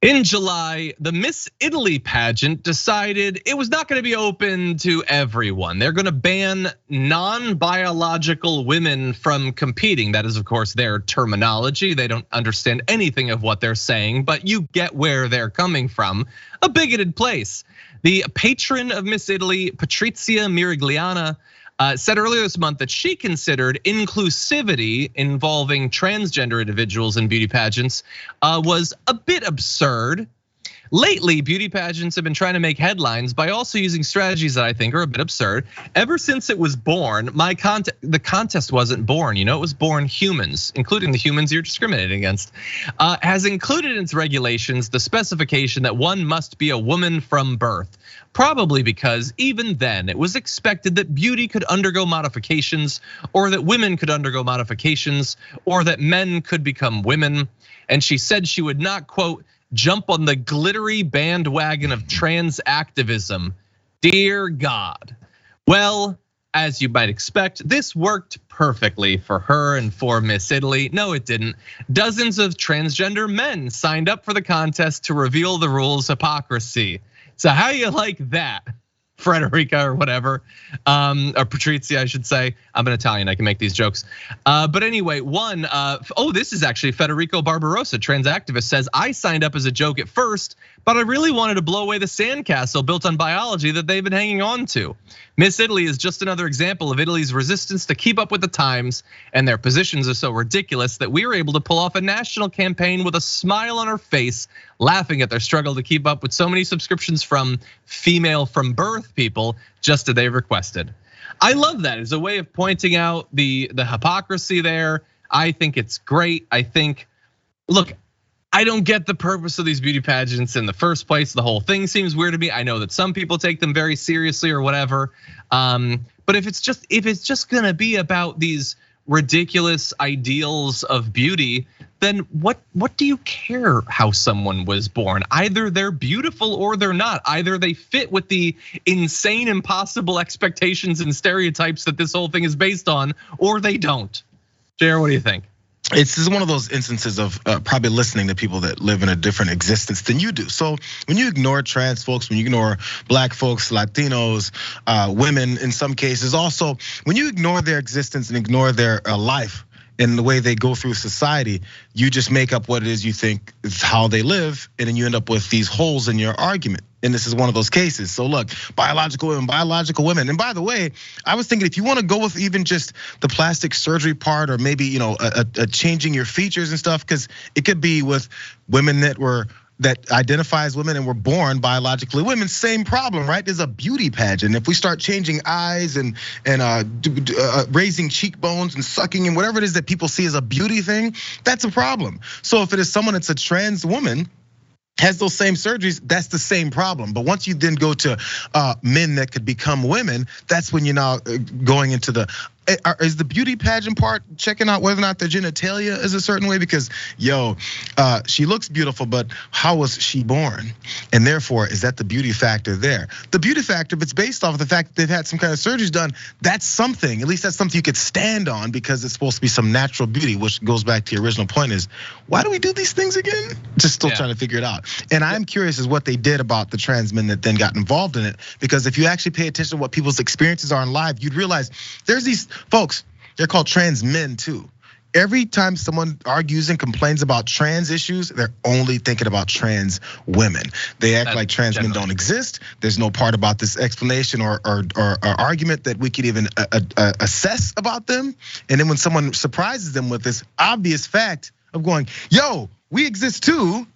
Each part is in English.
In July, the Miss Italy pageant decided it was not going to be open to everyone. They're going to ban non-biological women from competing. That is, of course, their terminology. They don't understand anything of what they're saying, but you get where they're coming from. A bigoted place. The patron of Miss Italy, Patrizia Mirigliani, said earlier this month that she considered inclusivity involving transgender individuals in beauty pageants was a bit absurd. Lately, beauty pageants have been trying to make headlines by also using strategies that I think are a bit absurd. Ever since it was born, the contest wasn't born. You know, it was born humans, including the humans you're discriminating against, has included in its regulations the specification that one must be a woman from birth. Probably because even then it was expected that beauty could undergo modifications, or that women could undergo modifications, or that men could become women. And she said she would not, quote, jump on the glittery bandwagon of trans activism. Dear God. Well, as you might expect, this worked perfectly for her and for Miss Italy. No, it didn't. Dozens of transgender men signed up for the contest to reveal the rules hypocrisy. So how you like that, Frederica or whatever, or Patrizia, I should say. I'm an Italian, I can make these jokes. But anyway, this is actually Federico Barbarossa, trans activist, says, I signed up as a joke at first, but I really wanted to blow away the sandcastle built on biology that they've been hanging on to. Miss Italy is just another example of Italy's resistance to keep up with the times, and their positions are so ridiculous that we were able to pull off a national campaign with a smile on our face, laughing at their struggle to keep up with so many subscriptions from female from birth people, just as they requested. I love that as a way of pointing out the hypocrisy there. I think it's great. Look, I don't get the purpose of these beauty pageants in the first place. The whole thing seems weird to me. I know that some people take them very seriously or whatever. But if it's just gonna be about these ridiculous ideals of beauty, then what do you care how someone was born? Either they're beautiful or they're not. Either they fit with the insane, impossible expectations and stereotypes that this whole thing is based on, or they don't. Jayar, what do you think? This is one of those instances of probably listening to people that live in a different existence than you do. So when you ignore trans folks, when you ignore black folks, Latinos, women in some cases, also when you ignore their existence and ignore their life and the way they go through society, you just make up what it is you think is how they live, and then you end up with these holes in your argument. And this is one of those cases. So look, biological women. And by the way, I was thinking if you want to go with even just the plastic surgery part, or maybe a changing your features and stuff, because it could be with women that identify as women and were born biologically women, same problem, right? There's a beauty pageant. If we start changing eyes and raising cheekbones and sucking and whatever it is that people see as a beauty thing, that's a problem. So if it is someone that's a trans woman, has those same surgeries, that's the same problem. But once you then go to men that could become women, that's when you're now going into is the beauty pageant part checking out whether or not their genitalia is a certain way? Because she looks beautiful, but how was she born? And therefore, is that the beauty factor there? The beauty factor, if it's based off of the fact that they've had some kind of surgeries done, that's something, at least that's something you could stand on, because it's supposed to be some natural beauty, which goes back to your original point is, why do we do these things again? Just still trying to figure it out. And I'm curious as what they did about the trans men that then got involved in it, because if you actually pay attention to what people's experiences are in life, you'd realize there's these folks, they're called trans men too. Every time someone argues and complains about trans issues, they're only thinking about trans women. They act like trans men don't exist. There's no part about this explanation or argument that we could even assess about them. And then when someone surprises them with this obvious fact of going, yo, we exist too,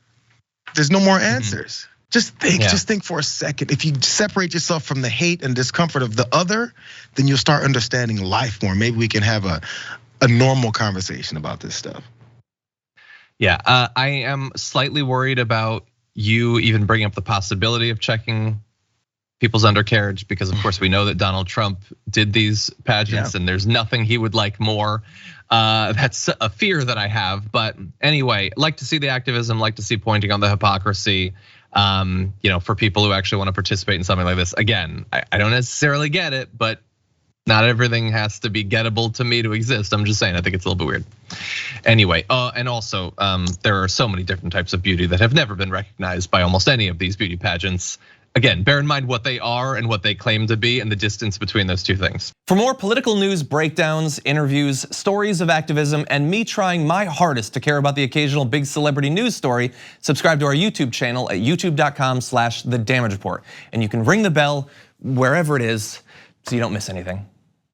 there's no more answers. Just think for a second. If you separate yourself from the hate and discomfort of the other, then you'll start understanding life more. Maybe we can have a normal conversation about this stuff. Yeah, I am slightly worried about you even bringing up the possibility of checking people's undercarriage, because of course we know that Donald Trump did these pageants and there's nothing he would like more. That's a fear that I have. But anyway, like to see the activism, like to see pointing on the hypocrisy. For people who actually want to participate in something like this. Again, I don't necessarily get it, but Not everything has to be gettable to me to exist. I'm just saying, I think it's a little bit weird. Anyway, and also there are so many different types of beauty that have never been recognized by almost any of these beauty pageants. Again, bear in mind what they are and what they claim to be and the distance between those two things. For more political news breakdowns, interviews, stories of activism, and me trying my hardest to care about the occasional big celebrity news story, subscribe to our YouTube channel at youtube.com/thedamagereport. And you can ring the bell wherever it is so you don't miss anything.